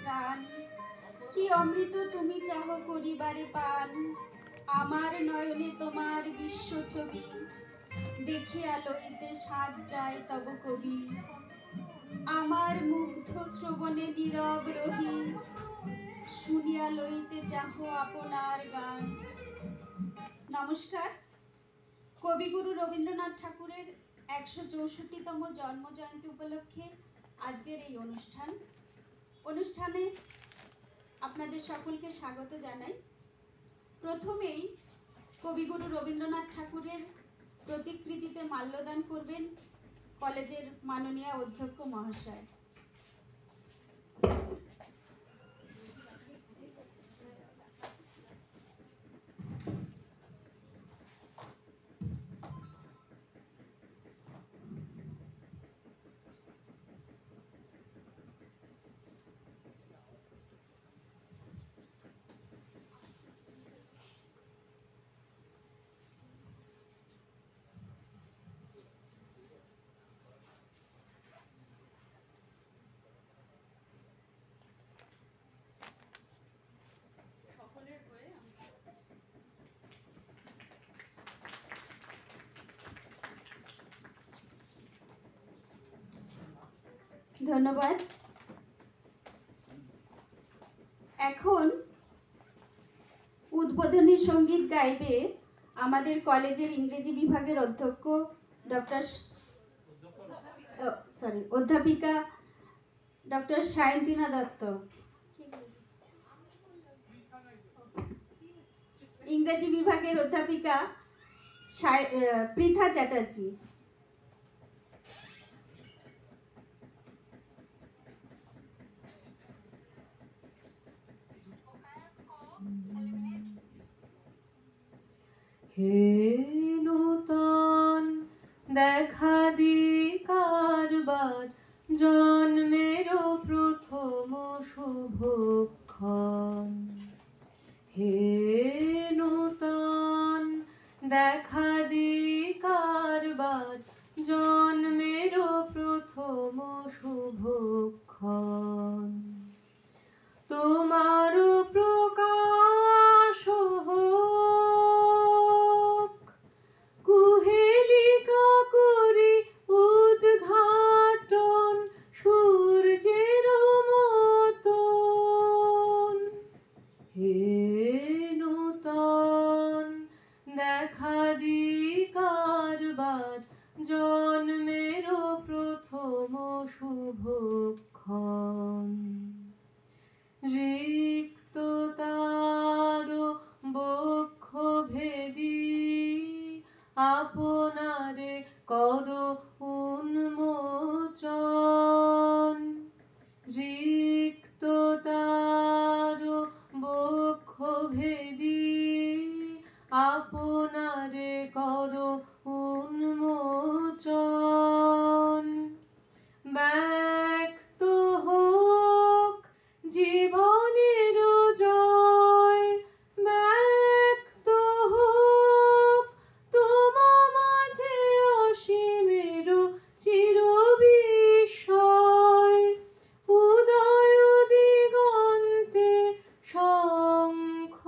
প্রাণ, কি অমৃত তুমি চাহ করিবারে পান। আমার নয়নে তোমার বিশ্ব ছবি, দেখিয়া লইতে সাজ যায় তব কবি। আমার মুগ্ধ শ্রবণে নীরব রহি, শুনিয়া লইতে চাহ আপনার গান। নমস্কার। কবিগুরু রবীন্দ্রনাথ ঠাকুরের ১৬৪তম জন্মজয়ন্তী উপলক্ষে আজকের এই অনুষ্ঠানে আপনাদের সকলকে স্বাগত জানাই। প্রথমেই কবিগুরু রবীন্দ্রনাথ ঠাকুরের প্রতিকৃতিতে মাল্যদান করবেন কলেজের মাননীয় অধ্যক্ষ মহাশয়। ধন্যবাদ। এখন উদ্বোধনী সঙ্গীত গাইবে আমাদের কলেজের ইংরেজি বিভাগের অধ্যক্ষ অধ্যাপিকা ডক্টর সায়ন্তিনা দত্ত। ইংরেজি বিভাগের অধ্যাপিকা পৃথা চ্যাটার্জি। হে নূতন দেখা দি কারবার, জন্মের প্রথম শুভক্ষণ। হে নূতন দেখা দি কারবার, জন্মের প্রথম শুভক্ষণ। তোমার প্রকাশ হোক, কুহেলিকা করি উদ্ঘাটন সূর্যের মতন। হে নূতন দেখা দি কারবার, জন্মের প্রথম শুভক্ষণ। রিক্ত তার বক্ষ ভেদি, আপনারে কর উন্মোচন। রিক্ত তার বক্ষ ভেদি, আপনারে কর উন্মোচন। ব্যক্ত হোক জীবনের জয়, ব্যক্ত হোক তোমা মাঝে অসীমের চিরবিস্ময়। উদয় দিগন্তে শঙ্খ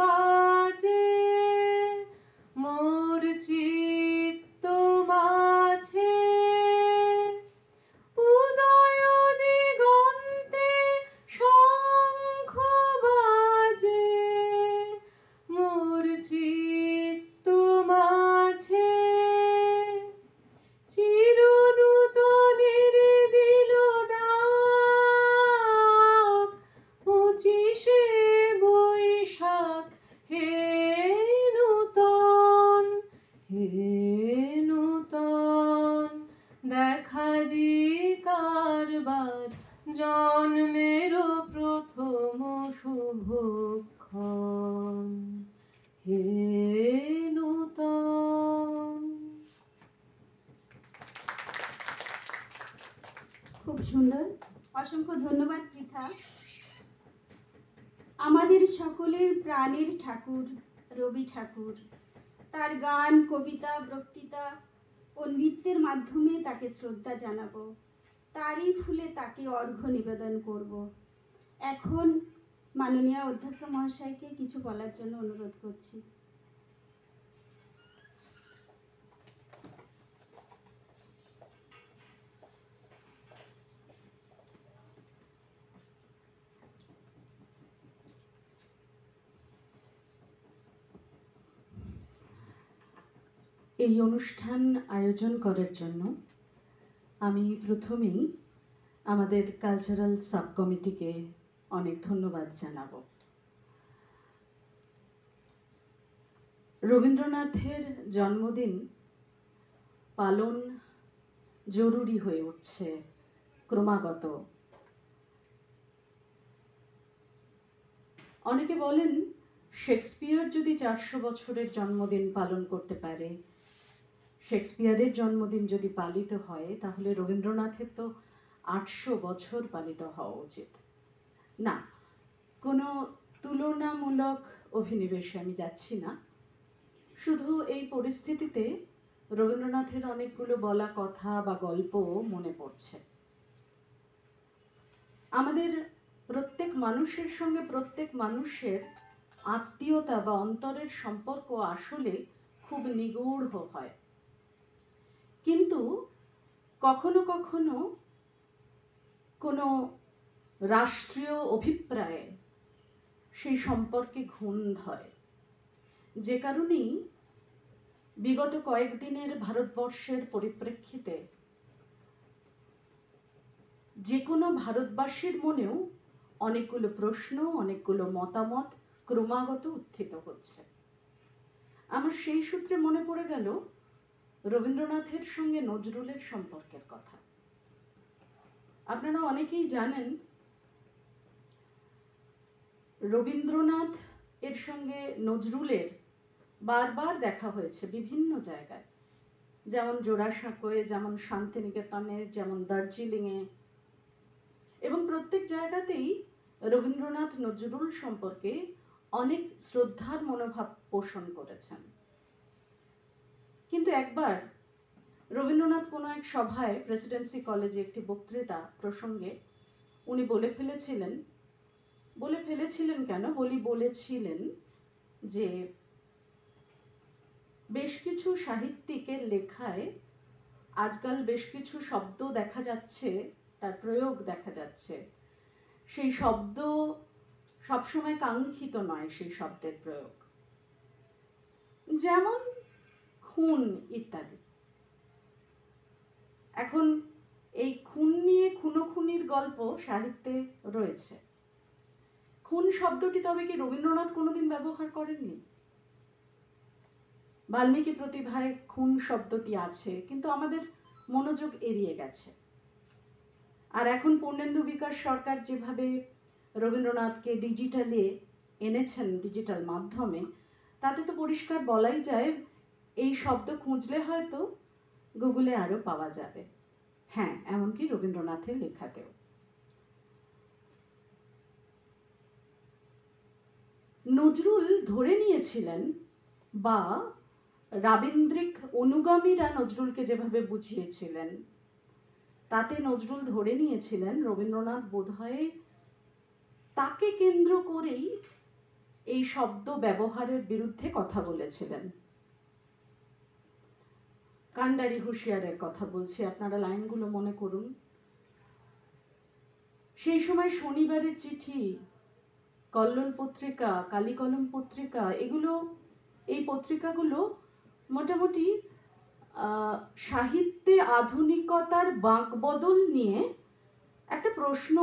বাজে, মোর চিত্ত মাঝে। উদয় দিগন্তে শঙ্খ বাজে, মোর চিত্ত মাঝে। চিরনূতনের দিল ডাক, ২৫শে বৈশাখ। হে নূতন, হে নূতন দেখা দি কারবার, জন্মের প্রথম শুভক্ষণ। হে নূতন। খুব সুন্দর, অসংখ্য ধন্যবাদ পৃথা। আমাদের সকলের প্রাণের ঠাকুর রবি ঠাকুর, তার গান, কবিতা, বক্তৃতা ও নৃত্যের মাধ্যমে তাকে শ্রদ্ধা জানাবো, তারই ফুলে তাকে অর্ঘ্য নিবেদন করব। এখন মাননীয় অধ্যক্ষ মহাশয়কে কিছু বলার জন্য অনুরোধ করছি। এই অনুষ্ঠান আয়োজন করার জন্য আমি প্রথমেই আমাদের কালচারাল সাব কমিটিকে অনেক ধন্যবাদ জানাবো। রবীন্দ্রনাথের জন্মদিন পালন জরুরি হয়ে উঠছে ক্রমাগত। অনেকে বলেন শেক্সপিয়ার যদি 400 বছরের জন্মদিন পালন করতে পারে, শেক্সপিয়ারের জন্মদিন যদি পালিত হয়, তাহলে রবীন্দ্রনাথের তো 800 বছর পালিত হওয়া উচিত। না, কোনো তুলনামূলক অভিনিবেশে আমি যাচ্ছি না। শুধু এই পরিস্থিতিতে রবীন্দ্রনাথের অনেকগুলো বলা কথা বা গল্প মনে পড়ছে। আমাদের প্রত্যেক মানুষের সঙ্গে প্রত্যেক মানুষের আত্মীয়তা বা অন্তরের সম্পর্ক আসলে খুব নিগূঢ় হয়, কিন্তু কখনো কখনো কোনো রাষ্ট্রীয় অভিপ্রায়ে সেই সম্পর্কে ঘুণ ধরে। যে কারণেই বিগত কয়েকদিনের ভারতবর্ষের পরিপ্রেক্ষিতে যে কোনো ভারতবাসীর মনেও অনেকগুলো প্রশ্ন, অনেকগুলো মতামত ক্রমাগত উত্থিত হচ্ছে। আমার সেই সূত্রে মনে পড়ে গেল রবীন্দ্রনাথের সঙ্গে নজরুলের সম্পর্কের কথা। আপনারা অনেকেই জানেন রবীন্দ্রনাথ এর সঙ্গে নজরুলের বারবার দেখা হয়েছে বিভিন্ন জায়গায়, যেমন জোড়াসাঁকোয়, যেমন শান্তিনিকেতনে, যেমন দার্জিলিংয়ে, এবং প্রত্যেক জায়গাতেই রবীন্দ্রনাথ নজরুল সম্পর্কে অনেক শ্রদ্ধার মনোভাব পোষণ করেছেন। কিন্তু একবার রবীন্দ্রনাথ কোনো এক সভায় প্রেসিডেন্সি কলেজে একটি বক্তৃতা প্রসঙ্গে উনি বলেছিলেন যে বেশ কিছু সাহিত্যিকের লেখায় আজকাল বেশ কিছু শব্দ দেখা যাচ্ছে, তার প্রয়োগ দেখা যাচ্ছে, সেই শব্দ সবসময় কাঙ্ক্ষিত নয়। সেই শব্দের প্রয়োগ, যেমন খুন ইত্যাদি। এখন এই খুন নিয়ে খুনোখুনির গল্প সাহিত্যে রয়েছে। খুন শব্দটি তবে কি রবীন্দ্রনাথ কোনোদিন ব্যবহার করেননি? বাল্মীকি প্রতিভায় খুন শব্দটি আছে, কিন্তু আমাদের মনোযোগ এড়িয়ে গেছে। আর এখন পূর্ণেন্দু বিকাশ সরকার যেভাবে রবীন্দ্রনাথকে ডিজিটালে এনেছেন, ডিজিটাল মাধ্যমে, তাতে তো পরিষ্কার বলাই যায় এই শব্দ খুঁজলে হয়তো গুগলে আরো পাওয়া যাবে। হ্যাঁ, এমনকি রবীন্দ্রনাথের লেখাতেও। নজরুল ধরে নিয়েছিলেন, বা রাবীন্দ্রিক অনুগামীরা নজরুলকে যেভাবে বুঝিয়েছিলেন, তাতে নজরুল ধরে নিয়েছিলেন রবীন্দ্রনাথ বোধহয় তাকে কেন্দ্র করেই এই শব্দ ব্যবহারের বিরুদ্ধে কথা বলেছিলেন। কান্ডারি হুঁশিয়ারের কথা বলছি, আপনারা লাইনগুলো মনে করুন। সেই সময় শনিবারের চিঠি, কল্লোল পত্রিকা, কালীকলম পত্রিকা, এই পত্রিকাগুলো মোটামুটি সাহিত্যে আধুনিকতার বাঁকবদল নিয়ে একটা প্রশ্ন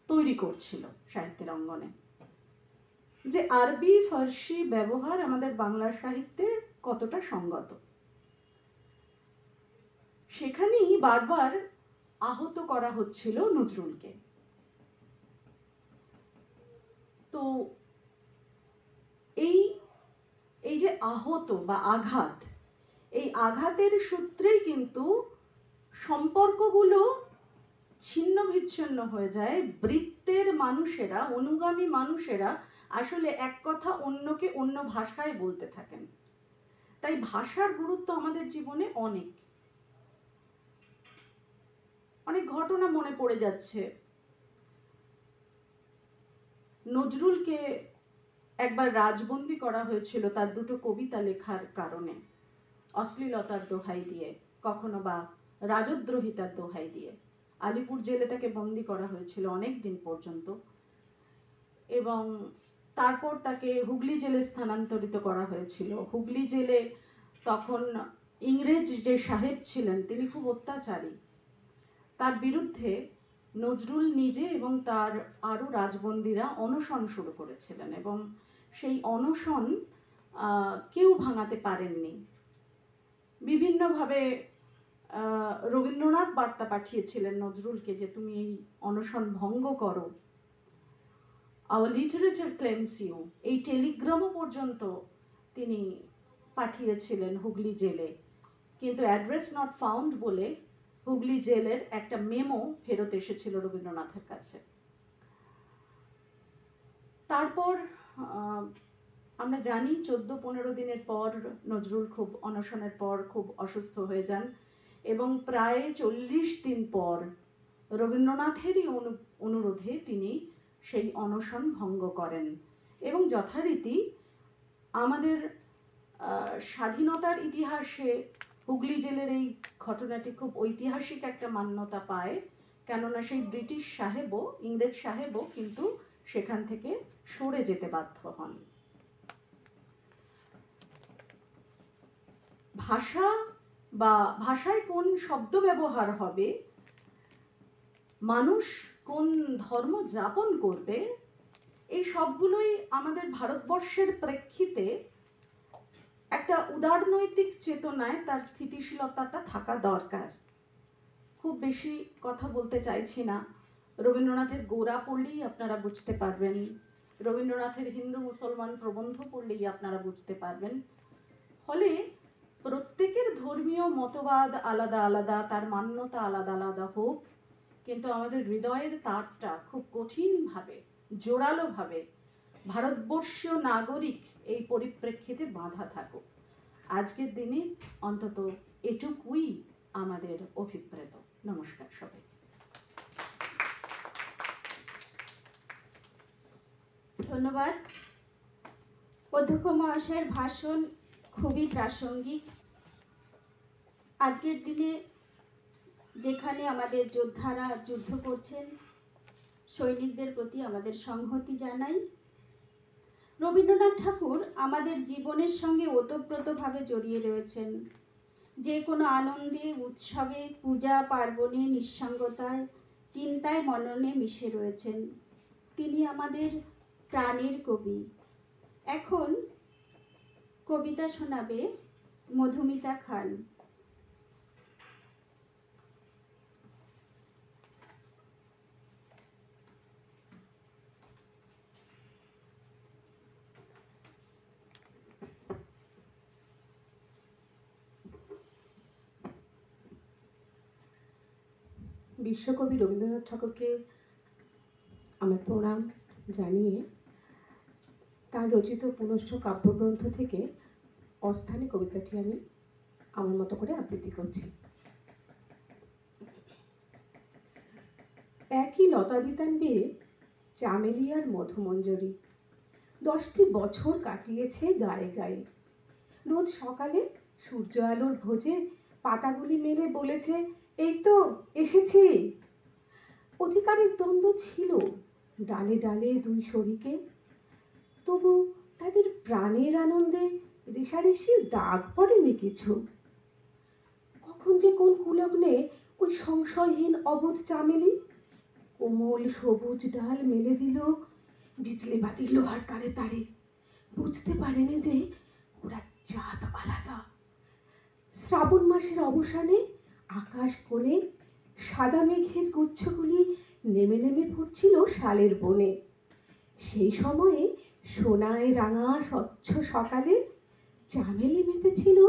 তৈরি করছিল সাহিত্যের অঙ্গনে, যে আরবি ফার্সি ব্যবহার আমাদের বাংলা সাহিত্যে কতটা সঙ্গত। সেখানেই বারবার আহত করা হচ্ছিল নজরুলকে। তো এই যে আহত বা আঘাত, এই আঘাতের সূত্রেই কিন্তু সম্পর্কগুলো ছিন্ন বিচ্ছিন্ন হয়ে যায়। বৃত্তের মানুষেরা, অনুগামী মানুষেরা আসলে এক কথা অন্যকে অন্য ভাষায় বলতে থাকেন। তাই ভাষার গুরুত্ব আমাদের জীবনে অনেক ঘটনা মনে পড়ে যাচ্ছে। নজরুলকে একবার রাজবন্দি করা হয়েছিল তার দুটো কবিতা লেখার কারণে, অশ্লীলতার দোহাই দিয়ে, কখনো বা রাজদ্রোহিতার দোহাই দিয়ে। আলিপুর জেলে তাকে বন্দি করা হয়েছিল অনেক দিন পর্যন্ত, এবং তারপর তাকে হুগলি জেলে স্থানান্তরিত করা হয়েছিল। হুগলি জেলে তখন ইংরেজ যে সাহেব ছিলেন তিনি খুব অত্যাচারী, তার বিরুদ্ধে নজরুল নিজে এবং তার আরও রাজবন্দীরা অনশন শুরু করেছিলেন, এবং সেই অনশন কেউ ভাঙাতে পারেননি। বিভিন্নভাবে রবীন্দ্রনাথ বার্তা পাঠিয়েছিলেন নজরুলকে যে তুমি এই অনশন ভঙ্গ করো, আওয়ার লিটারেচার ক্লেমস ইউ, এই টেলিগ্রামও পর্যন্ত তিনি পাঠিয়েছিলেন হুগলি জেলে। কিন্তু অ্যাড্রেস নট ফাউন্ড বলে হুগলি জেলের একটা মেমো ফেরত এসেছিল রবীন্দ্রনাথের কাছে। তারপর আমরা জানি 14-15 দিনের পর নজরুল খুব অনশনের পর খুব অসুস্থ হয়ে যান, এবং প্রায় 40 দিন পর রবীন্দ্রনাথেরই অনুরোধে তিনি সেই অনশন ভঙ্গ করেন, এবং যথারীতি আমাদের স্বাধীনতার ইতিহাসে হুগলি জেলের এই ঘটনাটি খুব ঐতিহাসিক একটা মান্যতা পায়, কেননা সেই ব্রিটিশ সাহেবও, ইংরেজ সাহেবও কিন্তু সেখান থেকে সরে যেতে বাধ্য হন। ভাষা বা ভাষায় কোন শব্দ ব্যবহার হবে, মানুষ কোন ধর্ম যাপন করবে, এই সবগুলোই আমাদের ভারতবর্ষের প্রেক্ষিতে একটা উদারনৈতিক চেতনায় তার স্থিতিশীলতাটা থাকা দরকার। খুব বেশি কথা বলতে চাইছি না। রবীন্দ্রনাথের গোরা পড়লেই আপনারা বুঝতে পারবেন, রবীন্দ্রনাথের হিন্দু মুসলমান প্রবন্ধ পড়লেই আপনারা বুঝতে পারবেন। ফলে প্রত্যেকের ধর্মীয় মতবাদ আলাদা আলাদা, তার মান্যতা আলাদা আলাদা হোক, কিন্তু আমাদের হৃদয়ের তারটা খুব কঠিনভাবে, জোরালোভাবে ভারতবর্ষীয় নাগরিক এই পরিপ্রেক্ষিতে বাঁধা থাকুক। আজকের দিনে অন্তত এটুকুই আমাদের অভিপ্রেত। নমস্কার সবাই। ধন্যবাদ। অধ্যক্ষ মহাশয়ের ভাষণ খুবই প্রাসঙ্গিক। আজকের দিনে যেখানে আমাদের যোদ্ধারা যুদ্ধ করছেন, সৈনিকদের প্রতি আমাদের সংহতি জানাই। রবীন্দ্রনাথ ঠাকুর আমাদের জীবনের সঙ্গে ওতপ্রোতভাবে জড়িয়ে রয়েছেন। যে কোনো আনন্দে, উৎসবে, পূজা পার্বণে, নিঃসঙ্গতায়, চিন্তায়, মননে মিশে রয়েছেন। তিনি আমাদের প্রাণের কবি। এখন কবিতা শোনাবে মধুমিতা খান। বিশ্বকবি রবীন্দ্রনাথ ঠাকুরকে আমার প্রণাম জানিয়ে তার রচিত পুনশ্চ কাব্যগ্রন্থ থেকে অস্থানে কবিতাটি আমি আমার মতো করে আবৃত্তি করছি। একই লতাবিতান বেয়ে চামেলি আর মধুমঞ্জরি 10টি বছর কাটিয়েছে গায়ে গায়ে। রোজ সকালে সূর্য আলোর ভোজে পাতাগুলি মেলে বলেছে, এই তো এসেছি। অধিকারের দ্বন্দ্ব ছিল ডালে ডালে দুই শরীকে, তবু তাদের প্রাণের আনন্দে রেশারেশির দাগ পড়েনি কিছু। কখন যে কোন কুলগ্নে ওই সংশয়হীন অবোধ চামেলি কোমল সবুজ ডাল মেলে দিল বিজলি বাতির লোহার তারে তারে, বুঝতে পারেনি যে ওরা জাত আলাদা। শ্রাবণ মাসের অবসানে আকাশ কোণে সাদা মেঘের গুচ্ছগুলি নেমে নেমে পড়ছিল শালের বনে। সেই সময়ে সোনায় রাঙা স্বচ্ছ সকালে চামেলি মেতেছিল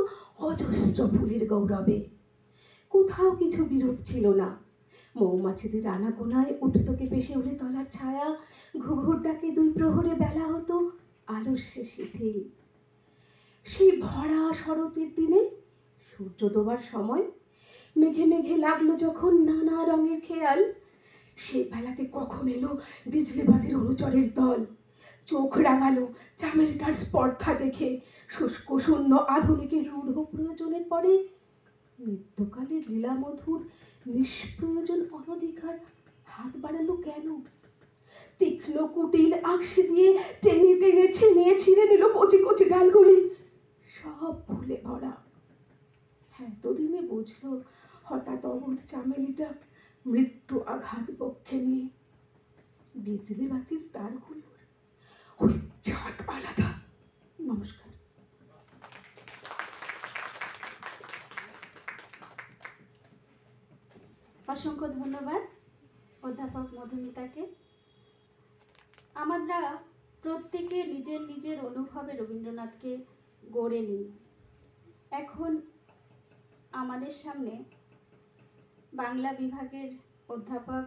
অজস্র ফুলের গৌরবে। কোথাও কিছু বিরোধ ছিল না। মৌমাছিদের আনাগোনায় উঠত কেঁপে শিউলি তলার ছায়া, ঘুঘুর ডাকে দুই প্রহরে বেলা হতো আলস্যে শিথিল। সেই ভরা শরতের দিনে সূর্য ডোবার সময় মেঘে মেঘে লাগলো যখন নানা রঙের খেয়াল, সেই বেলাতে কখন এলো বিজলিবাতির অনুচরের দল। চোখ রাঙালো চামেলটার স্পর্ধা দেখে। শুষ্ক শূন্য আধুনিকের রূঢ় প্রয়োজনের পরে মৃত্যুকালের লীলামধুর নিষ্প্রয়োজন অনধিকার হাত বাড়ালো কেন? তীক্ষ্ণ কুটিল আঁকশে দিয়ে টেনে টেনে ছিনিয়ে ছিঁড়ে নিল কচি কচি ডালগুলি, সব ফুলে ভরা। এতদিনে বুঝলো হঠাৎ অবোধ চামেলিটা মৃত্যু আঘাত বক্ষে নিয়ে। বিজলি বাতির তারগুলোর ওই ছাদ আলাদা। নমস্কার। অসংখ্য ধন্যবাদ অধ্যাপক মধুমিতাকে। আমরা প্রত্যেকে নিজের নিজের অনুভবে রবীন্দ্রনাথকে গড়ে নিই। এখন আমাদের সামনে বাংলা বিভাগের অধ্যাপক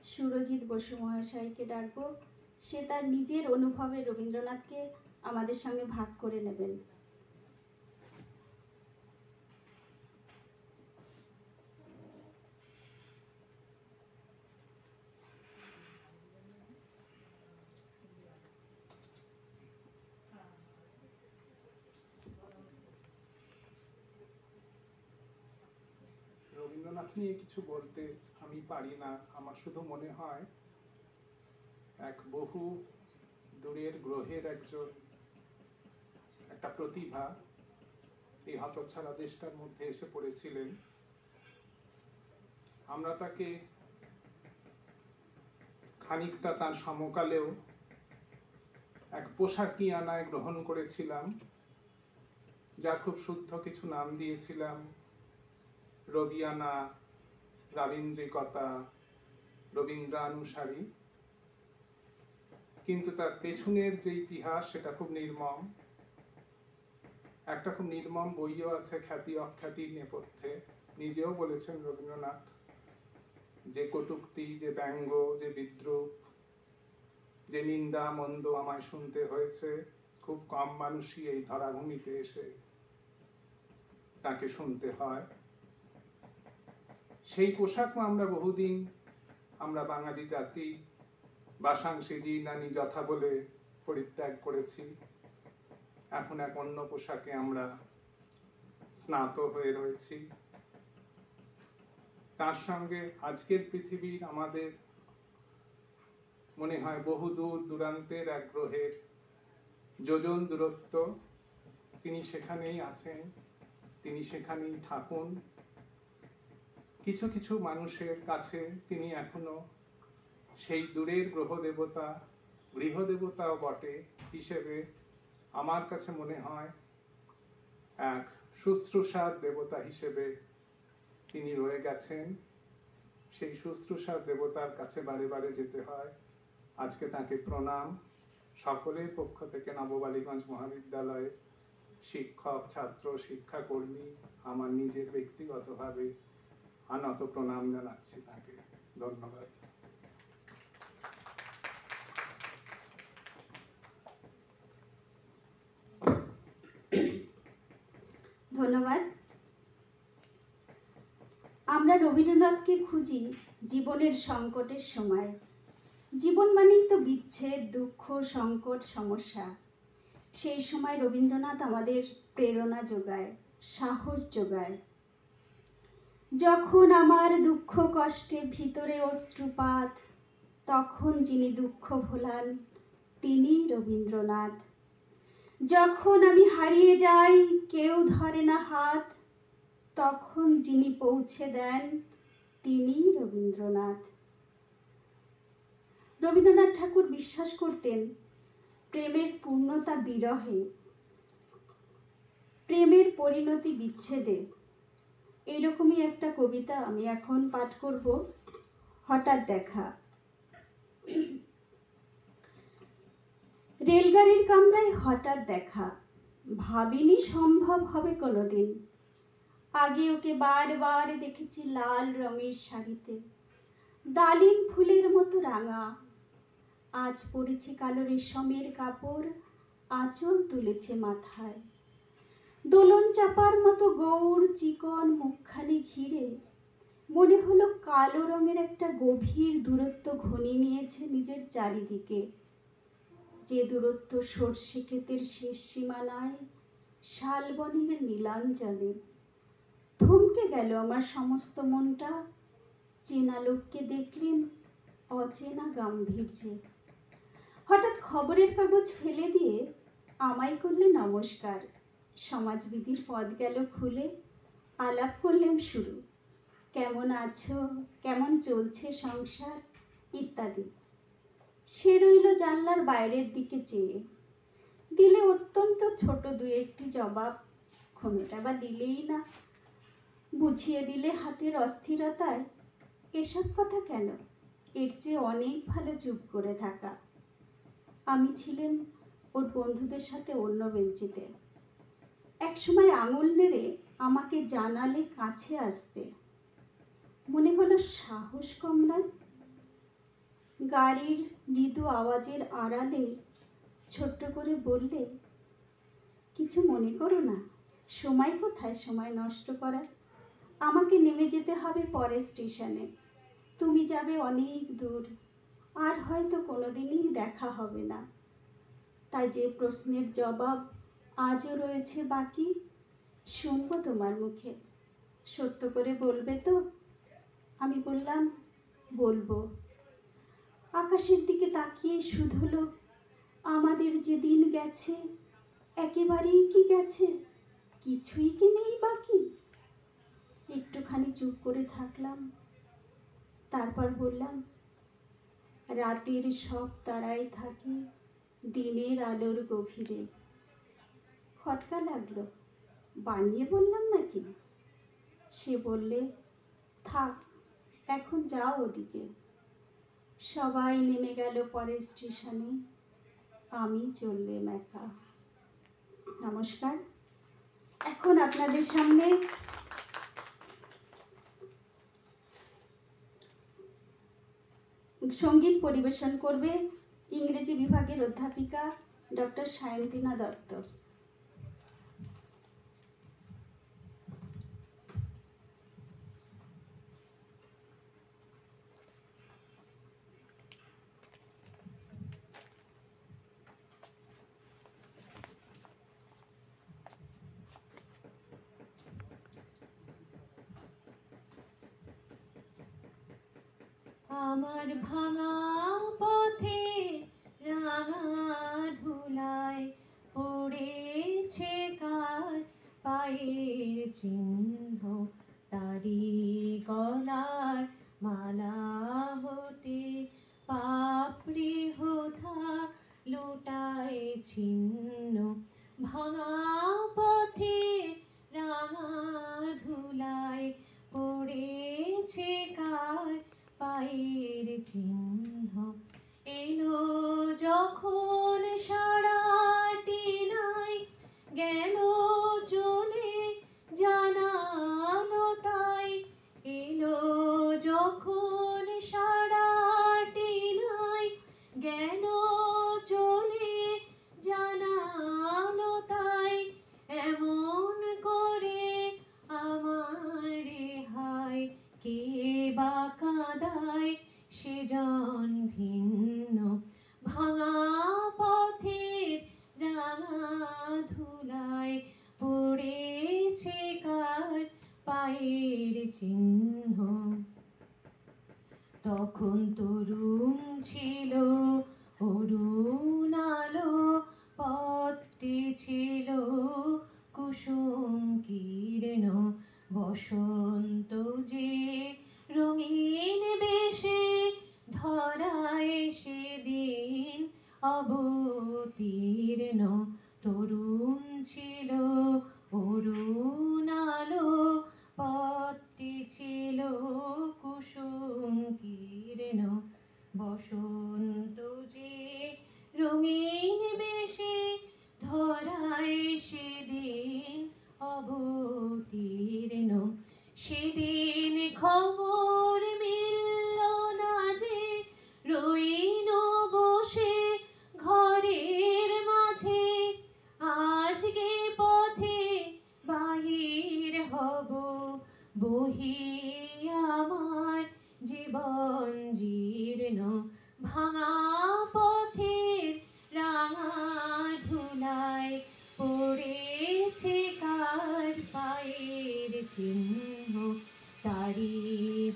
সুরজিৎ বসু মহাশয়কে ডাকবো। সে তার নিজের অনুভবে রবীন্দ্রনাথকে আমাদের সঙ্গে ভাগ করে নেবেন। রবীন্দ্রনাথ নিয়ে কিছু বলতে আমি পারি না। আমার শুধু মনে হয় এক বহু দূরের গ্রহের একটা প্রতিভা এই হতচ্ছাড়া দেশটার মধ্যে এসে পড়েছিলেন। আমরা তাকে খানিকটা তার সমকালেও এক পোশাকিয়ানায় গ্রহণ করেছিলাম, যার খুব শুদ্ধ কিছু নাম দিয়েছিলাম রবিয়ানা, রবীন্দ্রিকতা, রবীন্দ্রানুসারী। কিন্তু তার পেছনের যে ইতিহাস সেটা খুব নির্মম। একটা খুব নির্মম বইও আছে খ্যাতি অখ্যাতির নেপথ্যে। নিজেও বলেছেন রবীন্দ্রনাথ যে কটূক্তি, যে ব্যঙ্গ, যে বিদ্রূপ, যে নিন্দা মন্দ আমায় শুনতে হয়েছে, খুব কম মানুষই এই ধরাভূমিতে এসে তাকে শুনতে হয়। সেই পোশাক আমরা বহুদিন আমরা বাঙালি জাতি বাসাংশী নানি যথা বলে পরিত্যাগ করেছি। এখন এক অন্য পোশাকে আমরা স্নাত হয়ে রয়েছি। তার সঙ্গে আজকের পৃথিবীর আমাদের মনে হয় বহু দূর দূরান্তের এক গ্রহের যোজন দূরত্ব। তিনি সেখানেই আছেন, তিনি সেখানেই থাকুন। কিছু কিছু মানুষের কাছে তিনি এখনো সেই দূরের গ্রহ দেবতা, গৃহদেবতাও বটে হিসেবে আমার কাছে মনে হয় এক শুশ্রূষার দেবতা হিসেবে তিনি রয়ে গেছেন। সেই শুশ্রূষার দেবতার কাছে বারে বারে যেতে হয়। আজকে তাকে প্রণাম। সকলের পক্ষ থেকে নববালিগঞ্জ মহাবিদ্যালয়ের শিক্ষক, ছাত্র, শিক্ষাকর্মী, আমার নিজের ব্যক্তিগতভাবে আনত প্রণাম জানাচ্ছি তাকে। ধন্যবাদ। ধন্যবাদ। আমরা রবীন্দ্রনাথকে খুঁজি জীবনের সংকটের সময়। জীবন মানেই তো বিচ্ছেদ, দুঃখ, সংকট, সমস্যা। সেই সময় রবীন্দ্রনাথ আমাদের প্রেরণা যোগায়, সাহস যোগায়। যখন আমার দুঃখ কষ্টে ভিতরে অশ্রুপাত, তখন যিনি দুঃখ ভোলান তিনিই রবীন্দ্রনাথ। যখন আমি হারিয়ে যাই, কেউ ধরে না হাত, তখন যিনি পৌঁছে দেন তিনিই রবীন্দ্রনাথ। রবীন্দ্রনাথ ঠাকুর বিশ্বাস করতেন প্রেমের পূর্ণতা বিরহে, প্রেমের পরিণতি বিচ্ছেদে। এইরকমই একটা কবিতা আমি এখন পাঠ করব। হঠাৎ দেখা। রেলগাড়ির কামরায় হঠাৎ দেখা, ভাবিনি সম্ভব হবে কোনোদিন। আগে ওকে বারবার দেখেছি লাল রঙের শাড়িতে, ডালিম ফুলের মতো রাঙা। আজ পরেছে কালো রেশমের কাপড়, আঁচল তুলেছে মাথায়। দোলন চাপার মতো গৌর চিকন মুখখানি ঘিরে মনে হলো কালো রঙের একটা গভীর দূরত্ব ঘনিয়ে নিয়েছে নিজের চারিদিকে, যে দূরত্ব সর্ষে ক্ষেতের শেষ সীমানায় শালবনের নীলাঞ্জনে। থমকে গেল আমার সমস্ত মনটা, চেনা লোককে দেখলেন অচেনা গাম্ভীর্যে। হঠাৎ খবরের কাগজ ফেলে দিয়ে আমায় করলে নমস্কার, সমাজবিধির পথ গেল খুলে, আলাপ করলেন শুরু, কেমন আছো, কেমন চলছে সংসার ইত্যাদি। সে রইল জানলার বাইরের দিকে চেয়ে, দিলে অত্যন্ত ছোট দু একটি জবাব, কোনোটা বা দিলেই না, বুঝিয়ে দিলে হাতের অস্থিরতায় এসব কথা কেন, এর চেয়ে অনেক ভালো চুপ করে থাকা। আমি ছিলেন ওর বন্ধুদের সাথে অন্য বেঞ্চিতে। একসময় আঙুল নেড়ে আমাকে জানালে কাছে আসতে, মনে হলো সাহস কম নয়। গাড়ির মৃদু আওয়াজের আড়ালে ছোট্ট করে বললে, কিছু মনে করো না, সময় কোথায় সময় নষ্ট করার, আমাকে নেমে যেতে হবে পরের স্টেশনে, তুমি যাবে অনেক দূর, আর হয়তো কোনোদিনই দেখা হবে না। তাই যে প্রশ্নের জবাব আজও রয়েছে বাকি, শুনবো তোমার মুখে, সত্য করে বলবে তো? আমি বললাম, বলবো। আকাশের দিকে তাকিয়ে শুধলো, আমাদের যে দিন গেছে একেবারেই কি গেছে, কিছুই কি নেই বাকি। একটুখানি চুপ করে থাকলাম, তারপর বললাম, রাতের সব তারাই থাকে দিনের আলোর গভীরে। খটকা লাগলো, বানিয়ে বললাম নাকি? সে বললে, থাক এখন যাও ওদিকে। সবাই নেমে গেল পরের স্টেশনে, আমি চললাম একা। নমস্কার। এখন আপনাদের সামনে সঙ্গীত পরিবেশন করবে ইংরেজি বিভাগের অধ্যাপিকা ডক্টর সায়ন্তিনা দত্ত। আমার ভাঙা পথে রাঙা ধুলায় পড়েছে কার পায়ের চিহ্ন, তারি গলার মালা হতে পাপড়ি হোথা লোটায় ছিন্ন। ভাঙা পথে রাঙা ধুলায় পড়েছে কার পায়ের চিহ্ন। এলো যখন সারাটি নাই, গেল চলে জানালো তাই। এলো যখন সারাটি নাই, গেল চলে জানালো তাই। এমন করে আমার হায় কে বা কাঁদায় সেজন ভিন্ন। ভাঙা পথের রাঙা ধুলায় পড়েছে কার পায়ের চিহ্ন। তখন তরুণ ছিল অরুণ আলো, পথটি ছিল কুসুম কীর্ণ। বসন্ত যে রঙিন বেশে ধরায় সেদিন অবতীর্ণ। তরুণ ছিল অরুণ আলো, পথটি ছিল কুসুম কীর্ণ। বসন্ত যে রঙিন বেশে ধরায় সেদিন অবতীর্ণ। সেদিন খবর মিলল না যে, রইল বসে ঘরের মাঝে। আজকে পথে বাহির হব বহিয়া ভাঙা পথের রাঙা ধুলায় পড়েছে কার পায়ের চিহ্ন, তারি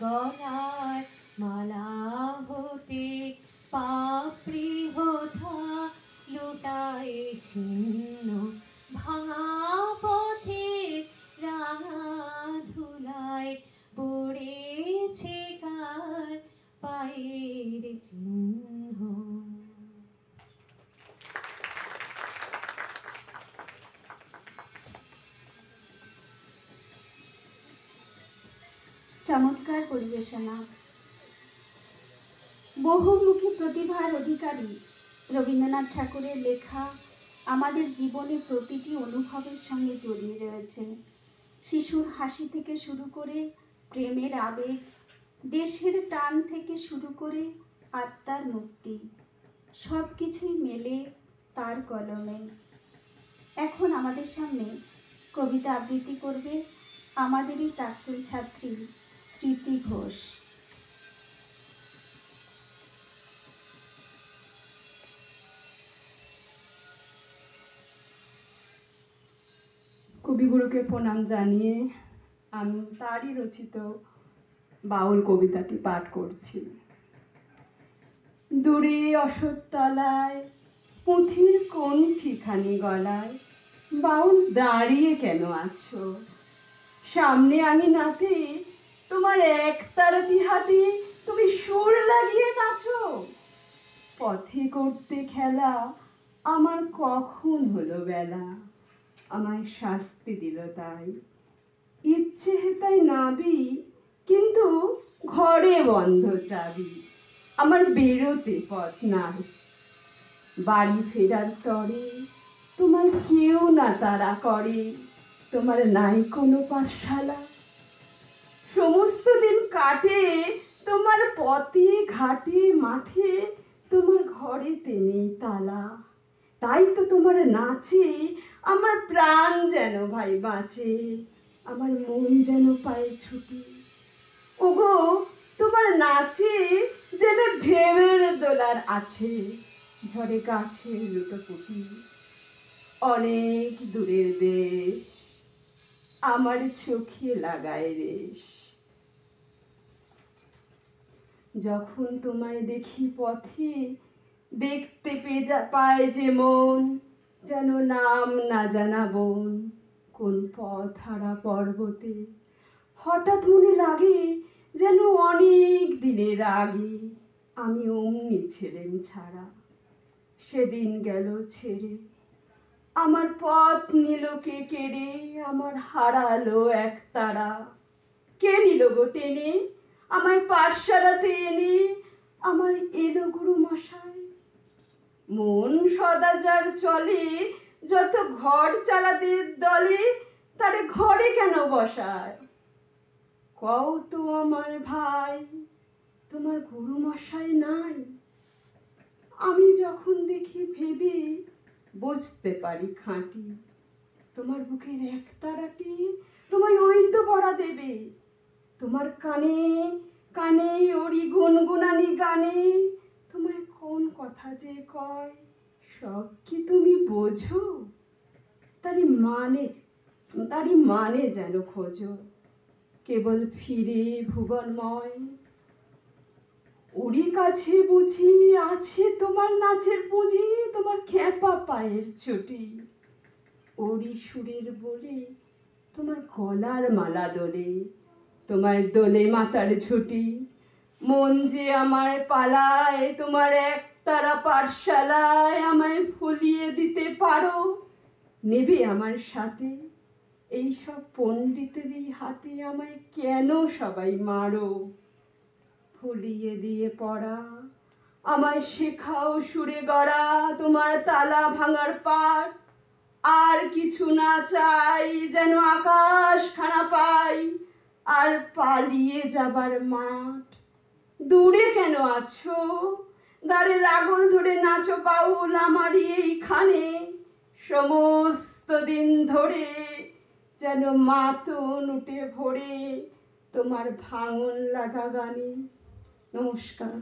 গলার মালা হতে পাপড়ি হোথা লুটায় ছিন্ন। ভাঙা পথের রাঙা ধুলায় পড়েছে কার পায়ের চিহ্ন। চমৎকার পরিবেশনা। বহুমুখী প্রতিভার অধিকারী রবীন্দ্রনাথ ঠাকুরের লেখা আমাদের জীবনে প্রতিটি অনুভবের সঙ্গে জড়িয়ে রয়েছে। শিশুর হাসি থেকে শুরু করে প্রেমের আবেগ, দেশের টান থেকে শুরু করে আত্মার মুক্তি, সব কিছুই মেলে তার কলমে। এখন আমাদের সামনে কবিতা আবৃত্তি করবে আমাদেরই প্রাক্তন ছাত্রী স্মৃতি ঘোষ। কবিগুরুকে প্রণাম জানিয়ে আমি তারই রচিত বাউল কবিতাটি পাঠ করছি। দূরে অশ্বত্থতলায় পুঁথির কণ্ঠিখানি গলায়, বাউল দাঁড়িয়ে কেন আছো? সামনে আঙিনাতে তোমার একতারাটি হাতে তুমি সুর লাগিয়ে নাচো। পথে করতে খেলা আমার কখন হলো বেলা, আমায় শাস্তি দিল তাই। ইচ্ছে হেতাই নাবি, কিন্তু ঘরে বন্ধ চাবি, আমার বেরোতে পথ নাই। বাড়ি ফেরার তরে তোমার কেউ না তাড়া করে, তোমার নাই কোনো পাঠশালা। সমস্ত দিন কাটে তোমার পথে ঘাটে মাঠে, তোমার ঘরেতে নেই তালা। তাই তো তোমার নাচে আমার প্রাণ যেন ভাই বাঁচে, আমার মন যেন পায় ছুটি। ওগো তোমার নাচে যেন ঢেউয়ের দোলার আছে, ঝড়ে গাছে লুটোপুটি। অনেক দূরের দেশ আমার চোখে লাগায় রেশ। যখন তোমায় দেখি পথে, দেখতে পায় যে মন, যেন নাম না জানা বন কোন পথ হারা পর্বতে। হঠাৎ মনে লাগে যেন অনেক দিনের আগে আমি অমনি ছিলেন ছাড়া। সেদিন গেল ছেড়ে, আমার পথ নিল কে কেড়ে, আমার হারালো এক তারা। কে নিল গো টেনে আমায় পাঠশালাতে এনে, আমার এলো গুরু মশাই। মন সদাচার চলে যত ঘর চালাদের দলে, তারে ঘরে কেন বসায়? কও তো আমার ভাই, তোমার গুরু মশাই নাই? আমি যখন দেখি ভেবে বুঝতে পারি খাঁটি, তোমার বুকের এক তারাটি তোমায় ওই তো পড়া দেবে। তোমার কানে কানে ওরি গুনগুনানি গানে, তোমায় কোন কথা যে কয় সব কি তুমি বোঝো? তারই মানে যেন খোঁজো, কেবল ফিরে ভুবনময়। ওরই কাছে বুঝি আছে তোমার নাচের পুঁজি, তোমার খ্যাপা পায়ের ছুটি। ওরই সুরের বলে তোমার গলার মালা দোলে, তোমার দোলে মাতার ঝুটি। মন যে আমার পালায় তোমার এক তারা পাঠশালায়, আমায় ভুলিয়ে দিতে পারো? নেবে আমার সাথে এইসব পণ্ডিতেরই হাতে, আমায় কেন সবাই মারো? ভুলিয়ে দিয়ে পড়া আমায় শেখাও সুরে গড়া, তোমার তালা ভাঙার পাট। আর কিছু না চাই, যেন আকাশ খানা পাই আর পালিয়ে যাবার মাঠ। দূরে কেন আছো? দ্বারে আগল ধরে নাচো বাউল আমারই এইখানে, সমস্ত দিন ধরে যেন মাতন উঠে ভরে তোমার ভাঙন লাগা গানে। নমস্কার।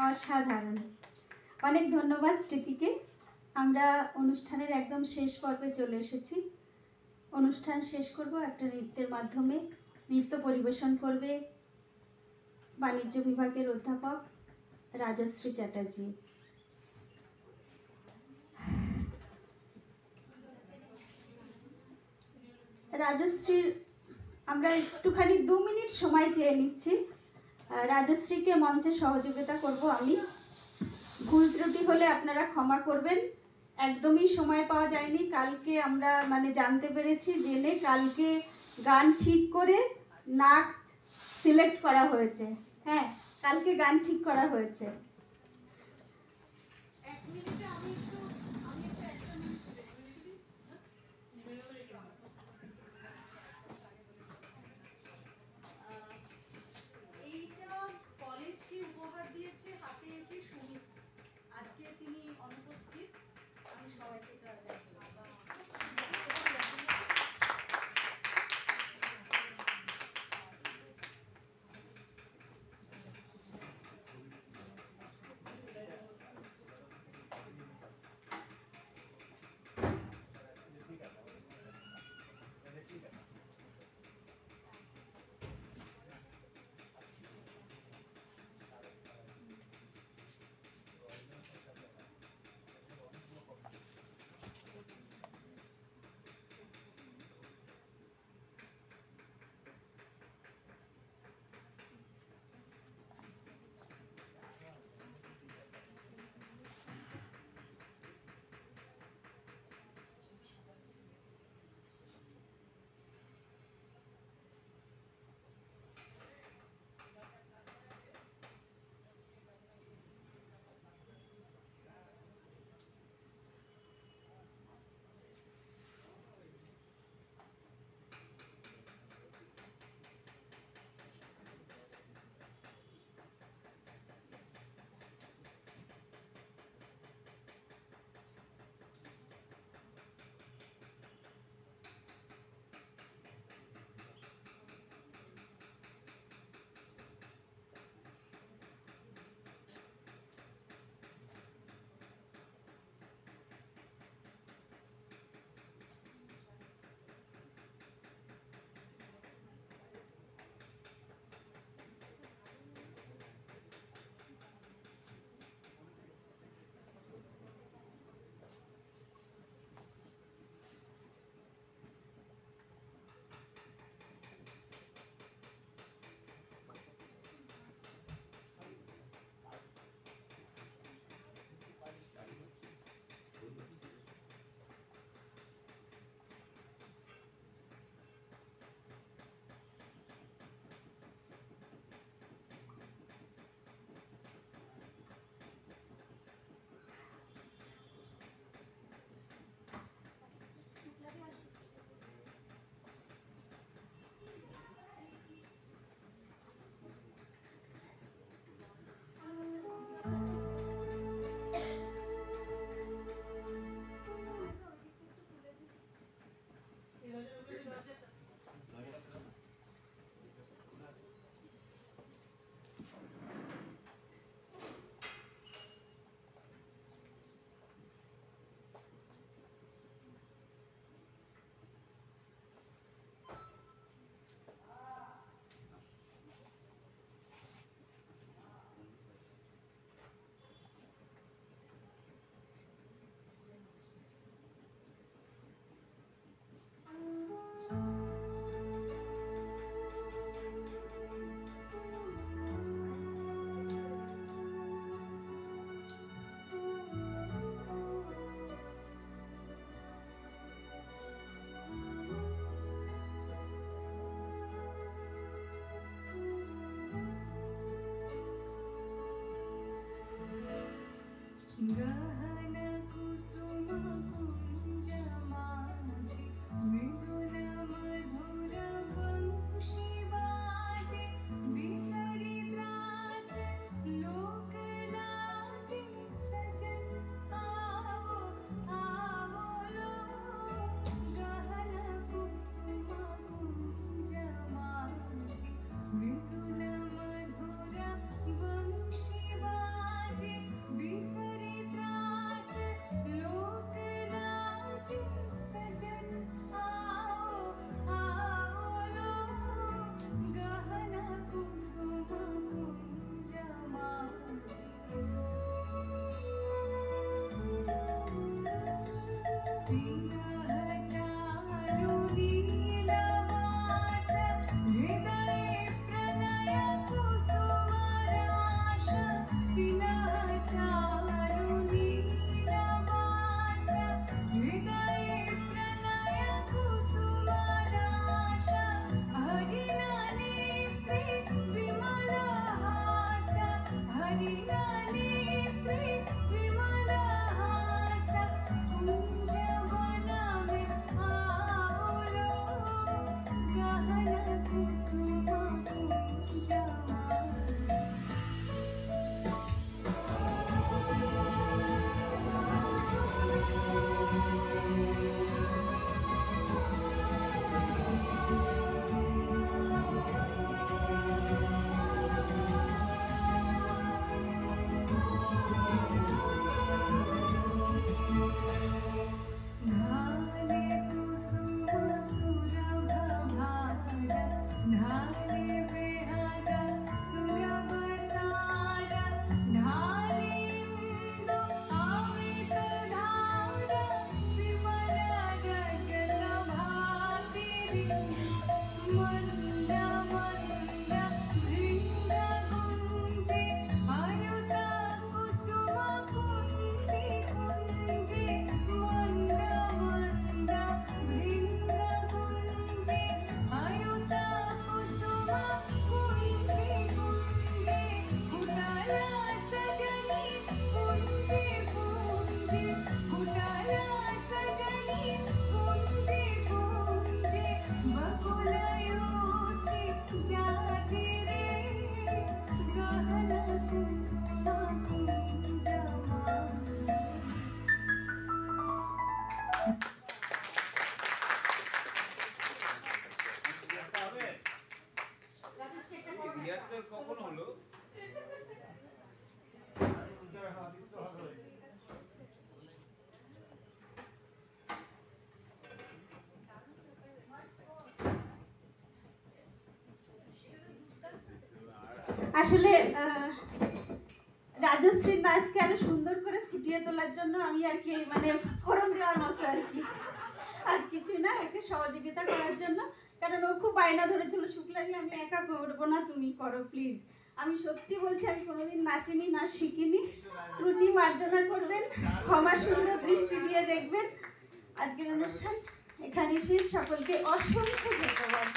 অসাধারণ। অনেক ধন্যবাদ স্মৃতিকে। আমরা অনুষ্ঠানের একদম শেষ পর্বে চলে এসেছি। অনুষ্ঠান শেষ করব একটা নৃত্যের মাধ্যমে। নৃত্য পরিবেশন করবে বাণিজ্য বিভাগের অধ্যাপক রাজশ্রী চ্যাটার্জি। রাজশ্রীর আমরা একটুখানি 2 মিনিট সময় চেয়ে নিচ্ছি। রাজশ্রীকে মঞ্চে সহযোগিতা করব আমি। ভুল ত্রুটি হলে আপনারা ক্ষমা করবেন। একদমই সময় পাওয়া যায়নি। কালকে আমরা জানতে পেরেছি, জেনে কালকে গান ঠিক করে নাচ সিলেক্ট করা হয়েছে। হ্যাঁ, কালকে গান ঠিক করা হয়েছে। এইটা কলেজকে উপহার দিয়েছে হাতে এঁকে সুমিত। আজকে তিনি অনুপস্থিত। আমি সবাইকে এটা দেখালাম। আসলে রাজশ্রীর নাচকে আরো সুন্দর করে ফুটিয়ে তোলার জন্য আমি আর কি মানে ফোরম দেওয়ার মতো আর কি, আর কিছুই না, একে সহযোগিতা করার জন্য। কারণ ও খুব বায়না ধরেছিল শুক্লাদি আমি একা করবো না, তুমি করো প্লিজ। আমি সত্যি বলছি আমি কোনোদিন নাচিনি, নাচ শিখিনি, ত্রুটি মার্জনা করবেন, ক্ষমা সুন্দর দৃষ্টি দিয়ে দেখবেন। আজকের অনুষ্ঠান এখানে শেষ, সকলকে অসংখ্য ধন্যবাদ।